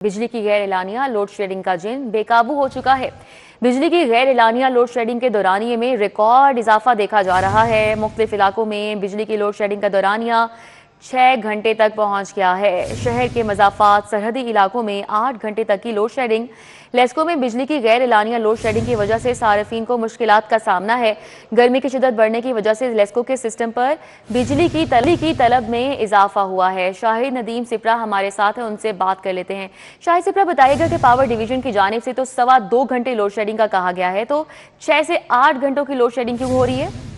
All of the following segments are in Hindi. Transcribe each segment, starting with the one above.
बिजली की गैर एलानिया लोड शेडिंग का जिन बेकाबू हो चुका है। बिजली की गैर एलानिया लोड शेडिंग के दौरानिये में रिकॉर्ड इजाफा देखा जा रहा है। मुख्तलिफ इलाकों में बिजली की लोड शेडिंग का दौरानिया 6 घंटे तक पहुंच गया है। शहर के मज़ाफ़ात सरहदी इलाकों में 8 घंटे तक की लोड शेडिंग। लेस्को में बिजली की गैर एलानिया लोड शेडिंग की वजह से सार्फिन को मुश्किलात का सामना है। गर्मी की शिद्दत बढ़ने की वजह से लेस्को के सिस्टम पर बिजली की तलब में इजाफा हुआ है। शाहिद नदीम सिपरा हमारे साथ हैं, उनसे बात कर लेते हैं। शाहिद सिपरा, बताइएगा कि पावर डिवीजन की जानिब से तो 2.25 घंटे लोड शेडिंग का कहा गया है, तो 6 से 8 घंटों की लोड शेडिंग क्यों हो रही है?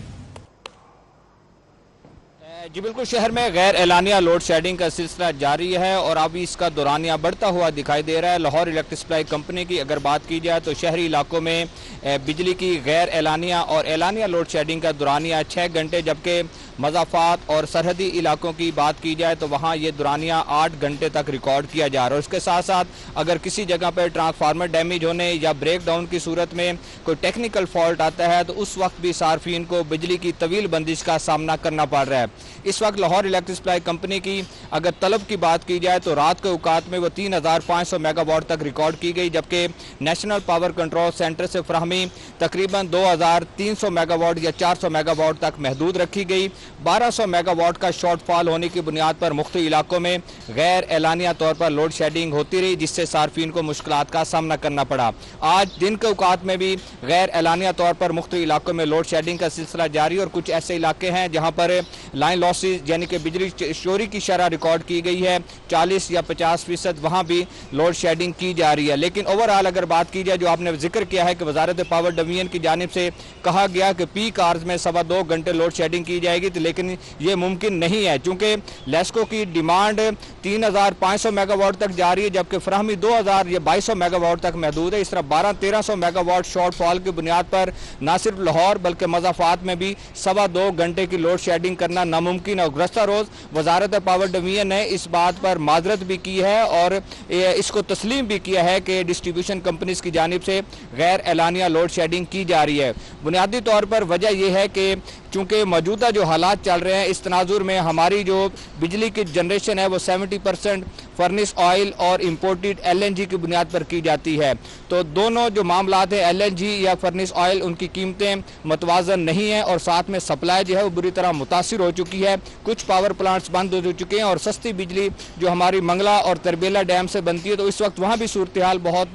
जी बिल्कुल, शहर में गैर एलानिया लोड शेडिंग का सिलसिला जारी है और अभी इसका दौरानिया बढ़ता हुआ दिखाई दे रहा है। लाहौर इलेक्ट्रिक सप्लाई कंपनी की अगर बात की जाए तो शहरी इलाकों में बिजली की गैर एलानिया और एलानिया लोड शेडिंग का दौरानिया 6 घंटे, जबकि मज़ाफ़ात और सरहदी इलाकों की बात की जाए तो वहाँ ये दौरानिया 8 घंटे तक रिकॉर्ड किया जा रहा है। उसके साथ साथ अगर किसी जगह पर ट्रांसफार्मर डैमेज होने या ब्रेक डाउन की सूरत में कोई टेक्निकल फॉल्ट आता है तो उस वक्त भी सार्फिन को बिजली की तवील बंदिश का सामना करना पड़ रहा है। इस वक्त लाहौर इलेक्ट्रिक सप्लाई कंपनी की अगर तलब की बात की जाए तो रात के औकात में वो 3500 मेगावाट तक रिकॉर्ड की गई, जबकि नेशनल पावर कंट्रोल सेंटर से फराहमी तकरीबन 2300 मेगावाट या 400 मेगावाट तक महदूद रखी गई। 1200 मेगावाट का शॉर्टफॉल होने की बुनियाद पर मुख्तलिफ इलाकों में गैर एलानिया तौर पर लोड शेडिंग होती रही, जिससे सार्फिन को मुश्किलात का सामना करना पड़ा। आज दिन के औकात में भी गैर एलानिया तौर पर मुख्तलिफ इलाकों में लोड शेडिंग का सिलसिला जारी और कुछ ऐसे इलाके हैं जहाँ पर लाइन लॉसेज यानी कि बिजली चोरी की शरह रिकॉर्ड की गई है 40 या 50%, वहाँ भी लोड शेडिंग की जा रही है। लेकिन ओवरऑल अगर बात की जाए, जो आपने जिक्र किया है कि वजारत पावर डिवीजन की जानिब से कहा गया कि पीक आवर्स में 2.25 घंटे लोड शेडिंग की जाएगी, तो लेकिन ये मुमकिन नहीं है क्योंकि लेस्को की डिमांड 3500 मेगावाट तक जा रही है, जबकि फराहमी 2000 या 2200 मेगावाट तक महदूद है। इस तरह 1200-1300 मेगावाट शॉर्टफॉल की बुनियाद पर न सिर्फ लाहौर बल्कि मज़ाफ़ात में भी 2.25 घंटे की लोड शेडिंग करना नामुमकिन है। गुज़श्ता रोज़ वजारत पावर डिवीजन ने इस बात पर माजरत भी की है और इसको तस्लीम भी किया है कि डिस्ट्रीब्यूशन कंपनीज की जानिब से गैर एलानिया लोड शेडिंग की जा रही है। बुनियादी तौर पर वजह यह है कि चूँकि मौजूदा जो हालात चल रहे हैं, इस तनाजुर में हमारी जो बिजली की जनरेशन है वो 70% फर्निस ऑयल और इम्पोर्टेड LNG की बुनियाद पर की जाती है। तो दोनों जो मामलात है LNG या फर्निस ऑयल, उनकी कीमतें मतवाजन नहीं है और साथ में सप्लाई जो है वो बुरी तरह मुतासिर हो चुकी है। कुछ पावर प्लांट्स बंद हो चुके हैं और सस्ती बिजली जो हमारी मंगला और तरबेला डैम से बनती है, तो इस वक्त वहाँ भी सूरत हाल बहुत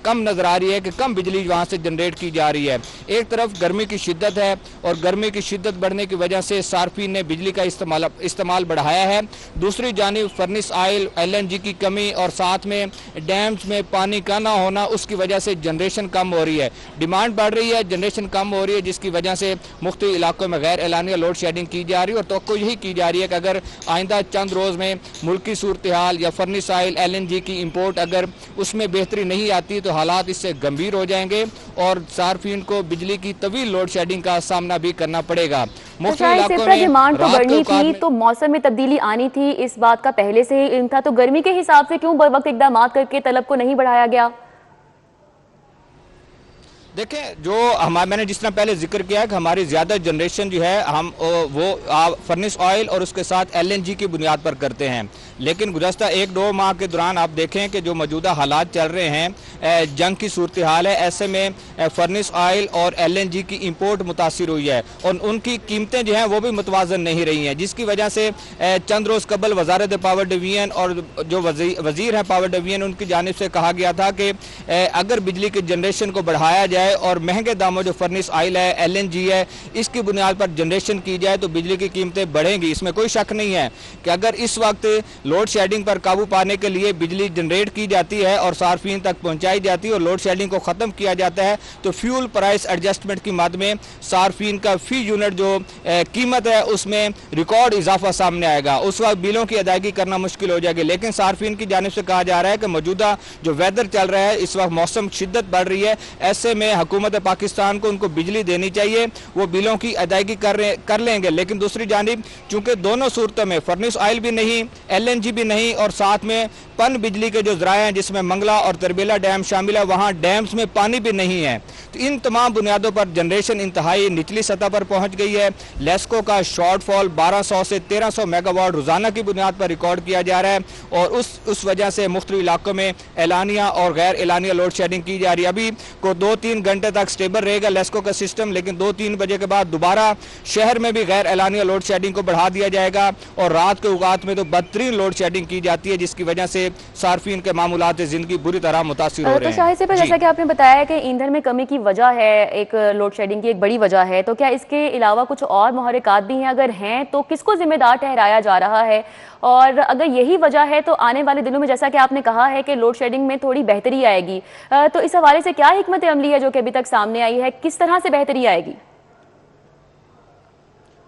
कम नज़र आ रही है कि कम बिजली वहाँ से जनरेट की जा रही है। एक तरफ गर्मी की शिद्दत है और गर्मी की शिद्दत बढ़ने की वजह से सार्फिन ने बिजली का इस्तेमाल बढ़ाया है। दूसरी जानिब फर्निस ऑयल LNG की कमी और साथ में डैम्स में पानी का ना होना, उसकी वजह से जनरेशन कम हो रही है, डिमांड बढ़ रही है, जनरेशन कम हो रही है, जिसकी वजह से मुख्तलिफ इलाकों में गैर एलानिया लोड शेडिंग की जा रही है। और तो यही की जा रही है कि अगर आइंदा चंद रोज़ में मुल्की सूरत हाल या फर्निस ऑयल LNG की इम्पोर्ट अगर उसमें बेहतरी नहीं आती तो हालात इससे गंभीर हो जाएंगे और सार्फिन को बिजली की तवील लोड शेडिंग का सामना भी करना पड़ेगा। डिमांड तो बढ़नी थी तो मौसम में तब्दीली आनी थी, इस बात का पहले से ही इल्म था, तो गर्मी के हिसाब से क्यों बर वक्त इकदाम करके तलब को नहीं बढ़ाया गया? देखें, जो मैंने जिस तरह पहले जिक्र किया कि हमारी ज़्यादा जनरेशन जो है हम वो फर्निस ऑयल और उसके साथ LNG की बुनियाद पर करते हैं। लेकिन गुज़श्ता 1-2 माह के दौरान आप देखें कि जो मौजूदा हालात चल रहे हैं, जंग की सूरत हाल है, ऐसे में फर्निस ऑयल और LNG की इंपोर्ट मुतासिर हुई है और उनकी कीमतें जो हैं वो भी मुतवाज़न नहीं रही हैं, जिसकी वजह से चंद रोज़ कबल वजारत पावर डिवीजन और जो वज़ीर हैं पावर डिवीजन, उनकी जानिब से कहा गया था कि अगर बिजली की जनरेशन को बढ़ाया जाए और महंगे दामों जो फर्निस ऑयल है LNG है इसकी बुनियाद पर जनरेशन की जाए तो बिजली की कीमतें बढ़ेंगी। इसमें कोई शक नहीं है कि अगर इस वक्त लोड शेडिंग पर काबू पाने के लिए बिजली जनरेट की जाती है और सार्फिन तक पहुंचाई जाती है और लोड शेडिंग को ख़त्म किया जाता है तो फ्यूल प्राइस एडजस्टमेंट की मद में सार्फिन का फी यूनिट जो कीमत है उसमें रिकॉर्ड इजाफा सामने आएगा। उस वक्त बिलों की अदायगी करना मुश्किल हो जाएगी। लेकिन सार्फिन की जानिब से कहा जा रहा है कि मौजूदा जो वेदर चल रहा है, इस वक्त मौसम शिद्दत बढ़ रही है, ऐसे में में हुकूमत पाकिस्तान को उनको बिजली देनी चाहिए, वो बिलों की अदायगी कर लेंगे। लेकिन दूसरी जानिब चूंकि दोनों सूरतों में फर्नेस ऑयल भी नहीं, LNG भी नहीं और साथ में पन बिजली के जो ज़राए हैं जिसमें मंगला और तरबेला डैम शामिल है, वहाँ डैम्स में पानी भी नहीं है, तो इन तमाम बुनियादों पर जनरेशन इंतहाई निचली सतह पर पहुँच गई है। लेस्को का शॉर्टफॉल 1200 से 1300 मेगावाट रोज़ाना की बुनियाद पर रिकॉर्ड किया जा रहा है और उस वजह से मुख्तलिफ इलाकों में एलानिया और गैर एलानिया लोड शेडिंग की जा रही है। अभी को 2-3 घंटे तक स्टेबल रहेगा लेस्को का सिस्टम, लेकिन 2-3 बजे के बाद दोबारा शहर में भी गैर एलानिया लोड शेडिंग को बढ़ा दिया जाएगा और रात के औकात में तो बदतरीन लोड शेडिंग की जाती है, जिसकी वजह से सार्फिन के मामूलात ज़िंदगी बुरी तरह मुतासिर हो रहे हैं। तो शाहिद साहब, जैसा कि आपने बताया कि ईंधन में कमी की वजह है, एक लोड शेडिंग की एक बड़ी वजह है, तो क्या इसके अलावा कुछ और मुहर्रिकात भी हैं? अगर हैं तो किसको जिम्मेदार ठहराया जा रहा है? और अगर यही वजह है तो आने वाले दिनों में जैसा कि आपने कहा है कि लोड शेडिंग में थोड़ी बेहतरी आएगी, तो इस हवाले से क्या हिकमत अमली है जो कि अभी तक सामने आई है? किस तरह से बेहतरी आएगी?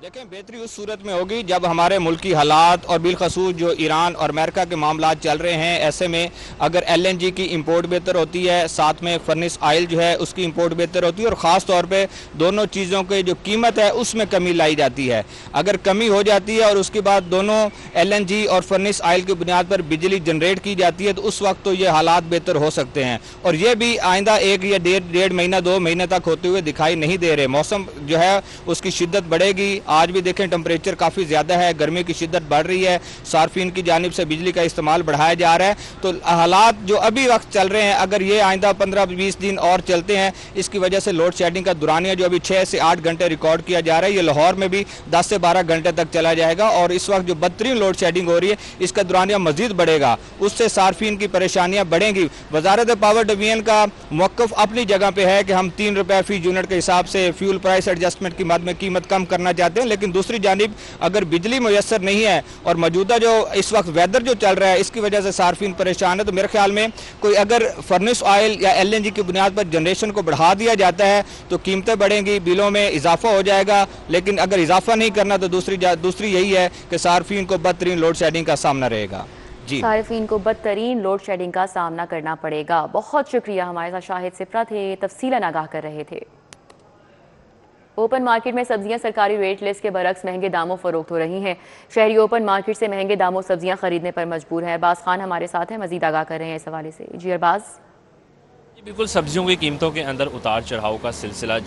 देखें, बेहतरी उस सूरत में होगी जब हमारे मुल्क की हालात और बिलखसूस जो ईरान और अमेरिका के मामला चल रहे हैं, ऐसे में अगर LNG की इंपोर्ट बेहतर होती है, साथ में फर्नेस ऑयल जो है उसकी इंपोर्ट बेहतर होती है और ख़ास तौर पे दोनों चीज़ों की जो कीमत है उसमें कमी लाई जाती है। अगर कमी हो जाती है और उसके बाद दोनों LNG और फर्नेस ऑयल की बुनियाद पर बिजली जनरेट की जाती है, तो उस वक्त तो ये हालात बेहतर हो सकते हैं और ये भी आइंदा 1 या 1.5 महीना 2 महीने तक होते हुए दिखाई नहीं दे रहे। मौसम जो है उसकी शिद्दत बढ़ेगी। आज भी देखें टेम्परेचर काफ़ी ज़्यादा है, गर्मी की शिद्दत बढ़ रही है, सार्फिन की जानिब से बिजली का इस्तेमाल बढ़ाया जा रहा है। तो हालात जो अभी वक्त चल रहे हैं, अगर ये आइंदा 15-20 दिन और चलते हैं, इसकी वजह से लोड शेडिंग का दुरानिया जो अभी 6 से 8 घंटे रिकॉर्ड किया जा रहा है, ये लाहौर में भी 10 से 12 घंटे तक चला जाएगा और इस वक्त जो बदतरीन लोड शेडिंग हो रही है इसका दुरानिया मजीद बढ़ेगा, उससे सार्फिन की परेशानियाँ बढ़ेंगी। वजारत पावर डिवीजन का मौक़िफ़ अपनी जगह पर है कि हम 3 रुपये फी यूनिट के हिसाब से फ्यूल प्राइस एडजस्टमेंट की मद में कीमत कम करना चाहते हैं, लेकिन दूसरी जानिब अगर बिजली मुयसर नहीं है और मौजूदा जो इस वक्त वेदर जो चल रहा है इसकी वजह से सार्फिन परेशान है, तो मेरे ख्याल में कोई अगर फर्नेस ऑयल या LNG की बुनियाद पर जनरेशन को बढ़ा दिया जाता है तो कीमतें बढ़ेंगी, बिलों में इजाफा हो जाएगा। लेकिन अगर इजाफा नहीं करना तो दूसरी यही है कि सार्फिन को बदतरीन लोड शेडिंग का सामना रहेगा। जी, सार्फिन को बदतरीन लोड शेडिंग का सामना करना पड़ेगा। बहुत शुक्रिया, हमारे साथ शाहिद सिप्रा थे, तफसीलन आगाह कर रहे थे। ओपन मार्केट में सब्जियां सरकारी रेट लिस्ट के बरक्स महंगे दामों फरोख्त हो रही हैं। शहरी ओपन मार्केट से महंगे दामों सब्जियां खरीदने पर मजबूर हैं। अरबाज खान हमारे साथ हैं, मजीद आगाह कर रहे हैं इस हवाले से। जी अरबाज। बिल्कुल, सब्जियों की कीमतों के अंदर उतार चढ़ाव का सिलसिला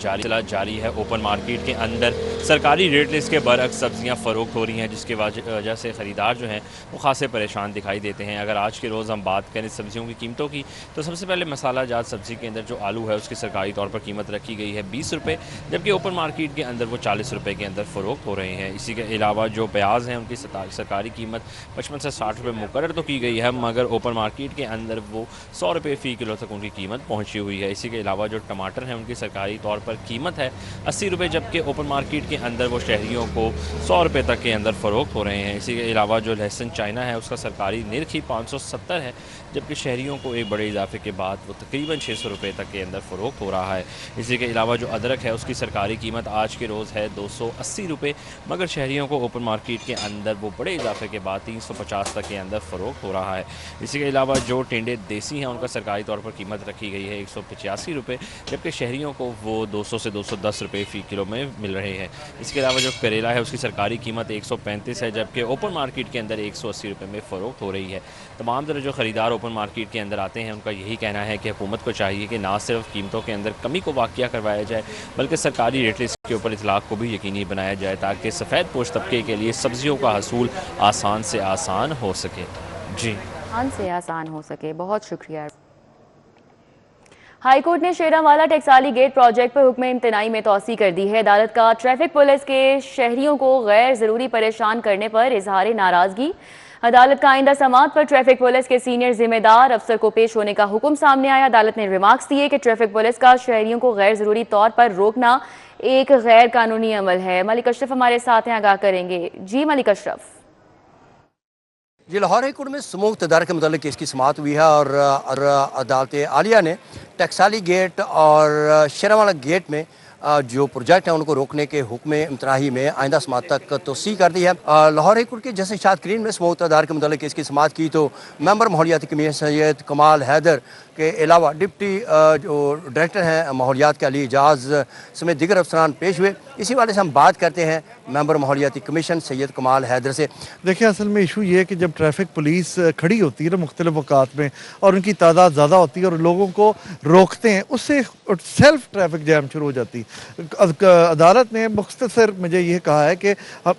जारी है। ओपन मार्केट के अंदर सरकारी रेट लिस्ट के बरक्स सब्जियां फ़रोख्त हो रही हैं, जिसके वजह से ख़रीदार जो हैं वो खासे परेशान दिखाई देते हैं। अगर आज के रोज़ हम बात करें सब्जियों की कीमतों की, तो सबसे पहले मसाला जात सब्ज़ी के अंदर जो आलू है उसकी सरकारी तौर पर कीमत रखी गई है 20 रुपये, जबकि ओपन मार्केट के अंदर वो 40 रुपये के अंदर फ़रोख्त हो रहे हैं। इसी के अलावा जो प्याज हैं उनकी सरकारी कीमत 55 से 60 रुपये मुकर्रर तो की गई है, मगर ओपन मार्केट के अंदर वो 100 रुपये फ़ी किलो तक उनकी कीमत पहुँची हुई है। इसी के अलावा जो टमाटर हैं उनकी सरकारी तौर पर कीमत है 80 रुपये, जबकि ओपन मार्केट के अंदर वो शहरियों को 100 रुपये तक के अंदर फ़रोख्त हो रहे हैं। इसी के अलावा जो लहसुन चाइना है उसका सरकारी निर्ख ही 570 है, जबकि शहरियों को एक बड़े इजाफे के बाद वो तकरीबन 600 रुपये तक के अंदर फ़रोख्त हो रहा है। इसी के अलावा जो अदरक है उसकी सरकारी कीमत आज के रोज़ है 280 रुपये, मगर शहरियों को ओपन मार्केट के अंदर वो बड़े इजाफे के बाद 350 तक के अंदर फ़रोख्त हो रहा है। इसी के अलावा जो टेंडे देसी हैं उनका सरकारी तौर पर कीमत रखी गई है 185 रुपये, जबकि शहरियों को वो 200 से 210 रुपये फ़ी किलो में मिल रहे हैं। इसके अलावा जो करेला है उसकी सरकारी कीमत 135 है, जबकि ओपन मार्केट के अंदर 180 रुपये में फ़रोख्त हो रही है। तमाम तरह जो ख़रीदार ओपन मार्केट के अंदर आते हैं उनका यही कहना है कि हुकूमत को चाहिए कि ना सिर्फ कीमतों के अंदर कमी को वाक़या करवाया जाए, बल्कि सरकारी रेट लिस्ट के ऊपर इतलाक़ को भी यकीनी बनाया जाए, ताकि सफ़ेद पोश तबके के लिए सब्ज़ियों का हसूल आसान से आसान हो सके। जी, आसान से आसान हो सके। बहुत शुक्रिया। हाईकोर्ट ने शेरावाला टेक्साली गेट प्रोजेक्ट पर हुक्म इम्तनाई में तौसी कर दी है। अदालत का ट्रैफिक पुलिस के शहरियों को गैर ज़रूरी परेशान करने पर इजहार नाराज़गी। अदालत का आइंदा समाअत पर ट्रैफिक पुलिस के सीनियर जिम्मेदार अफसर को पेश होने का हुक्म सामने आया। अदालत ने रिमार्क्स दिए कि ट्रैफिक पुलिस का शहरियों को गैर ज़रूरी तौर पर रोकना एक गैर कानूनी अमल है। मलिक अशरफ हमारे साथ हैं, आगाह करेंगे। जी मलिक अशरफ। जी, लाहौर हाई कोर्ट में समूह इक़्तिदार के मुतालिक केस की समाअत हुई है और अदालत आलिया ने टकसाली गेट और शेरावाला गेट में जो प्रोजेक्ट हैं उनको रोकने के हुक्म इम्तनाही में आइंदा समात तक तोसी कर दी है। लाहौर हाई कोर्ट के जस्टिस शाद करीम ने सबूत आधार के मुतालिक केस की समात की तो मेंबर माहौलियाती कमीशन सैयद कमाल हैदर के अलावा डिप्टी जो डायरेक्टर हैं माहौलियात के अली एजाज समेत दिगर अफसरान पेश हुए। इसी वाले से हम बात करते हैं मेंबर माहौलियाती कमीशन सैयद कमाल हैदर से। देखिए, असल में इशू ये है कि जब ट्रैफिक पुलिस खड़ी होती है ना मुख्तलिफ अवकात में और उनकी तादाद ज़्यादा होती है और लोगों को रोकते हैं, उससे सेल्फ ट्रैफिक जैम शुरू हो जाती है। अदालत ने मुख्तसर मुझे ये कहा है कि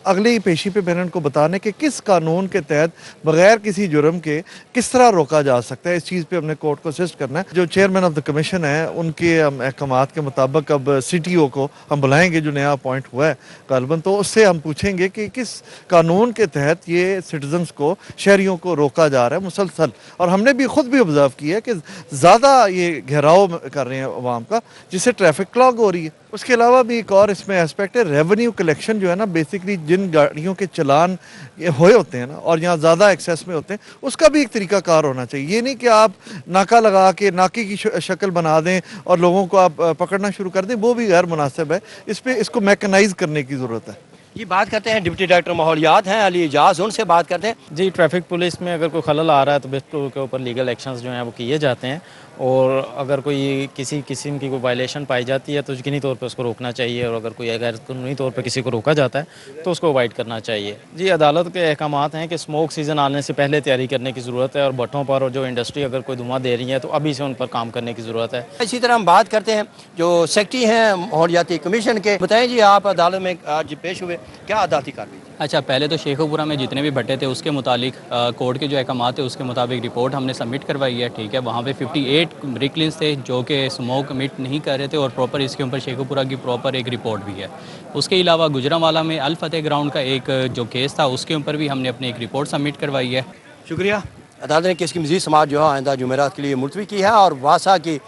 अगली पेशी पे मैंने उनको बताने कि किस कानून के तहत बगैर किसी जुर्म के किस तरह रोका जा सकता है। इस चीज़ पे हमने कोर्ट को असिस्ट करना है। जो चेयरमैन ऑफ द कमीशन है उनके अहकामात के मुताबिक अब CTO को हम बुलाएंगे जो नया अपॉइंट हुआ है गालबन, तो उससे हम पूछेंगे कि किस कानून के तहत ये सिटीजन्स को, शहरियों को रोका जा रहा है मुसलसल। और हमने भी खुद भी ऑब्जर्व किया है कि ज़्यादा ये घेराव कर रहे हैं अवाम का, जिससे ट्रैफिक क्लॉग हो रही है। उसके अलावा भी एक और इसमें एस्पेक्ट है, रेवेन्यू कलेक्शन जो है ना, बेसिकली जिन गाड़ियों के चलान ये हुए होते हैं ना और यहाँ ज़्यादा एक्सेस में होते हैं, उसका भी एक तरीकाकार होना चाहिए। ये नहीं कि आप नाका लगा के नाके की शक्ल बना दें और लोगों को आप पकड़ना शुरू कर दें, वो भी गैर मुनासिब है। इसको मैकेनाइज करने की ज़रूरत है। ये बात करते हैं डिप्टी डायरेक्टर माहौलियात हैं अली एजाज, उनसे बात करते हैं। जी, ट्रैफिक पुलिस में अगर कोई खलल आ रहा है तो बिल्कुल के ऊपर लीगल एक्शंस जो हैं वो किए जाते हैं, और अगर कोई किसी किस्म की कोई वायलेशन पाई जाती है तो यकीनी तौर पे उसको रोकना चाहिए, और अगर कोई गैर कानूनी तौर पे किसी को रोका जाता है तो उसको अवॉइड करना चाहिए। जी, अदालत के अहकामात हैं कि स्मोक सीज़न आने से पहले तैयारी करने की ज़रूरत है, और भट्टों पर और जो इंडस्ट्री अगर कोई धुआं दे रही है तो अभी से उन पर काम करने की ज़रूरत है। इसी तरह हम बात करते हैं जो सेक्रेटरी हैं माहौलियाती कमीशन के। बताएं जी, आप अदालत में आज पेश हुए, क्या अदालती कार्रवाई? अच्छा, पहले तो शेखोपुरा में जितने भी भट्टे थे उसके मुतालिक कोर्ट के जो अहकामात थे उसके मुताबिक रिपोर्ट हमने सबमिट करवाई है। ठीक है, वहाँ पे 58 ब्रिकलिन्स थे जो कि स्मोक मिट नहीं कर रहे थे, और प्रॉपर इसके ऊपर शेखोपुरा की प्रॉपर एक रिपोर्ट भी है। उसके अलावा गुजरांवाला में अल फतेह ग्राउंड का एक जो केस था उसके ऊपर भी हमने अपनी एक रिपोर्ट सबमिट करवाई है। शुक्रिया। अदालत ने केस की मज़ीद समाअत जो है आइंदा जुमेरात के लिए मुलतवी की है, और वासा की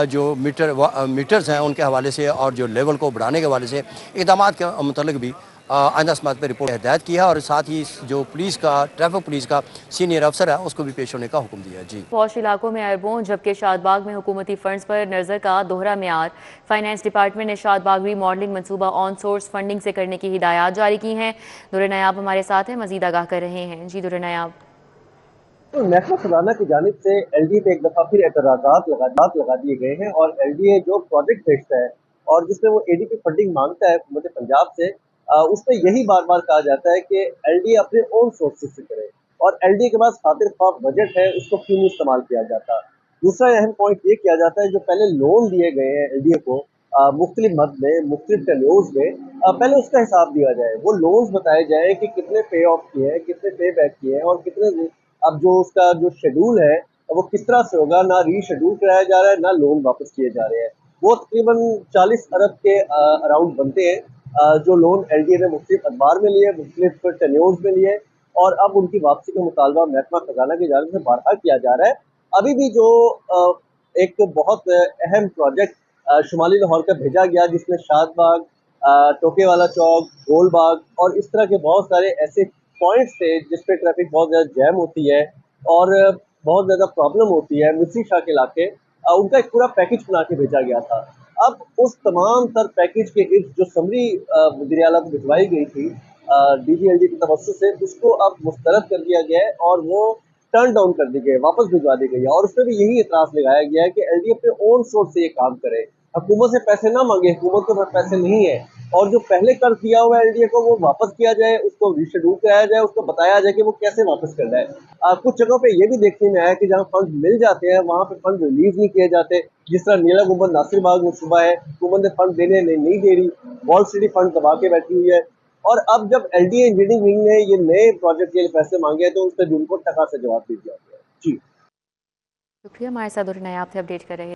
जो मीटर्स हैं उनके हवाले से और जो लेवल को बढ़ाने के हवाले से इक़दाम के मुतल्लिक भी आइंदा समाअत पर रिपोर्ट हिदायत की है, और साथ ही जो पुलिस का, ट्रैफिक पुलिस का सीनियर अफसर है उसको भी पेश होने का हुक्म दिया है। जी, पौष इलाकों में अरबों जबकि शादबाग में हुकूमती फंड्स पर नज़र का दोहरा म्यार। फाइनेंस डिपार्टमेंट ने शादबाग रीमॉडलिंग मनसूबा ऑन सोर्स फंडिंग से करने की हिदायत जारी की हैं। दुर्र नायाब हमारे साथ हैं, मजीद आगाह कर रहे हैं। जी दुर्र नायाब। तो महकमा खजाना की जानिब से LDA पे एक दफ़ा फिर एतराज़ात लगा दिए गए हैं, और LDA जो प्रोजेक्ट भेजता है और जिसमें वो ADP फंडिंग मांगता है हुकूमत पंजाब से, उसमें यही बार बार कहा जाता है कि LDA अपने ओन सोर्सेज से करे, और LDA के पास खातिर ख्वाह बजट है, उसको क्यों नहीं इस्तेमाल किया जाता। दूसरा अहम पॉइंट ये किया जाता है, जो पहले लोन दिए गए हैं LDA को मुख्तलिफ मद में, मुख्तलिफ टेन्योर्स में, पहले उसका हिसाब दिया जाए। वो लोन्स बताए जाए कि कितने पे ऑफ किए हैं, कितने पे बैक किए हैं, और कितने अब जो उसका जो शेड्यूल है वो किस तरह से होगा। ना रीशेड्यूल कराया जा रहा है, ना लोन वापस किए जा रहे हैं। वो तकरीबन 40 अरब के अराउंड बनते हैं, जो लोन LDA ने मुख्तलिफ अदबार में लिए, मुख्तलिफ टेन्योर्स में लिए, और अब उनकी वापसी का मुतालबा महकमा खजाना की जानिब से बारहा किया जा रहा है। अभी भी जो एक बहुत अहम प्रोजेक्ट शुमाली लाहौर का भेजा गया, जिसमें शादबाग, टोकेवाला चौक, गोलबाग और इस तरह के बहुत सारे ऐसे पॉइंट्स थे जिस पे ट्रैफिक बहुत ज़्यादा जैम होती है और बहुत ज़्यादा प्रॉब्लम होती है, मिस्री शाह के इलाके, उनका एक पूरा पैकेज बना के भेजा गया था। अब उस तमाम तर पैकेज के इर्द जो समरी वज़ीर आला को भिजवाई गई थी DGLD की तवज्जो से, उसको अब मुस्तरद कर दिया गया है और वो टर्न डाउन कर दी गई, वापस भिजवा दी गई है। और उसमें भी यही एतराज़ लगाया गया है कि LD अपने ओन सोर्स से ये काम करे, हुकूमत से पैसे ना मांगे, हुकूमत के पास पैसे नहीं है, और जो पहले कर्ज दिया हुआ है LDA को वो वापस किया जाए, उसको रीशेड्यूल कराया जाए, उसको बताया जाए कि वो कैसे वापस करना है। कुछ जगहों पे ये भी देखने में आया कि जहाँ फंड मिल जाते हैं वहाँ पे फंड रिलीज नहीं किए जाते, जिस तरह नीला गुंबद नासिर बाग में सुबह है, हुकूमत ने फंड देने नहीं दे रही, वॉल सिटी फंड दबा के बैठी हुई है। और अब जब LDA इंजीनियरिंग विंग ने ये नए प्रोजेक्ट के लिए पैसे मांगे हैं तो उस पर उनको टका से जवाब दे दिया गया। जी शुक्रिया, हमारे साथ दुर्र नायाब थे, अपडेट कर रहे हैं।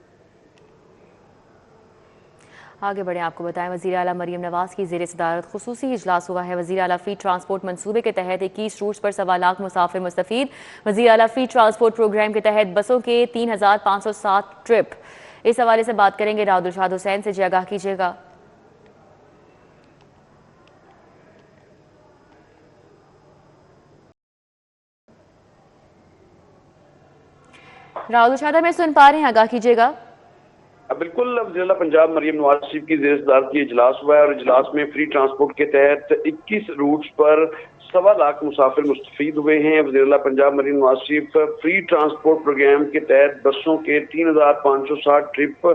आगे बढ़े, आपको बताएं वज़ीर आला मरीम नवाज़ की ज़ेर सदारत खुसूसी इजलास हुआ है। वज़ीर आला फ़ी ट्रांसपोर्ट मनसूबे के तहत 21 रूट्स पर 1.25 लाख मुसाफिर मुस्तफ़ीद। वज़ीर आला फ़ी ट्रांसपोर्ट प्रोग्राम के तहत बसों के 3507 ट्रिप। इस हवाले से बात करेंगे राउदुलशाद हुसैन से, जी आगाह कीजिएगा। राउदुलशाद में सुन पा रहे हैं, आगाह कीजिएगा। बिल्कुल, वज़ीर-ए-आला पंजाब मरियम नवाज शरीफ की ज़ेर-ए-सदारत ये इजलास हुआ है और इजलास में फ्री ट्रांसपोर्ट के तहत 21 रूट्स पर 1.25 लाख मुसाफिर मुस्तफ़ीद हुए हैं। वज़ीर-ए-आला Punjab Maryam Nawaz Sharif free transport programme के तहत बसों के 3560 ट्रिप,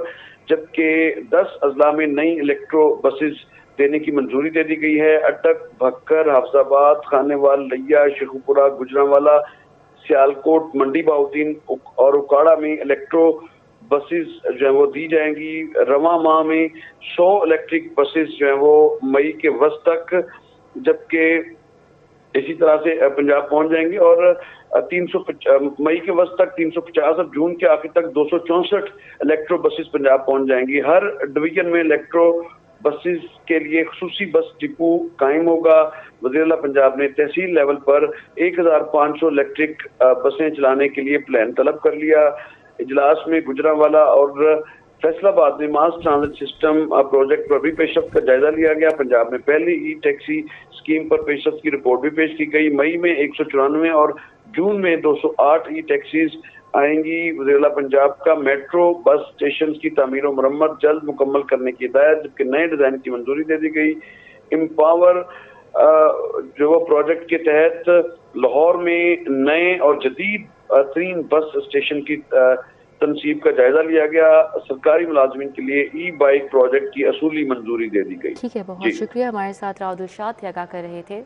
जबकि 10 अजला में नई इलेक्ट्रो बसेस देने की मंजूरी दे दी गई है। अटक, भक्कर, हाफजाबाद, खानेवाल, लिया, शेखुपुरा, गुजरांवाला, सियालकोट, मंडी बहाउद्दीन और उकाड़ा में इलेक्ट्रो बसेस जो है वो दी जाएंगी। रवां माह में 100 इलेक्ट्रिक बसेस जो है वो मई के वस्त तक, जबकि इसी तरह से पंजाब पहुंच जाएंगी और 350 मई के वस्त तक 350 और जून के आखिर तक 264 इलेक्ट्रो बसेस पंजाब पहुंच जाएंगी। हर डिवीजन में इलेक्ट्रो बसेस के लिए खुसूसी बस डिपो कायम होगा। वज़ीर-ए-आला पंजाब ने तहसील लेवल पर 1500 इलेक्ट्रिक बसें चलाने के लिए प्लान तलब कर लिया। इजलास में गुजरांवाला और फैसलाबाद में मास ट्रांजिट सिस्टम प्रोजेक्ट पर भी पेशरफ्त का जायजा लिया गया। पंजाब में पहली ई टैक्सी स्कीम पर पेशरफ्त की रिपोर्ट भी पेश की गई। मई में 194 और जून में 208 ई टैक्सीज आएंगी। वज़ीर-ए-आला पंजाब का मेट्रो बस स्टेशन की तामीर और मरम्मत जल्द मुकम्मल करने की हिदायत, जबकि नए डिजाइन की मंजूरी दे दी गई। एम्पावर जो वो प्रोजेक्ट के तहत लाहौर में नए और जदीद तरीन बस स्टेशन की तनसीब का जायजा लिया गया। सरकारी मुलाजमीन के लिए ई बाइक प्रोजेक्ट की असूली मंजूरी दे दी गई। ठीक है, बहुत शुक्रिया। हमारे साथ राउद इरशाद आगाह कर रहे थे।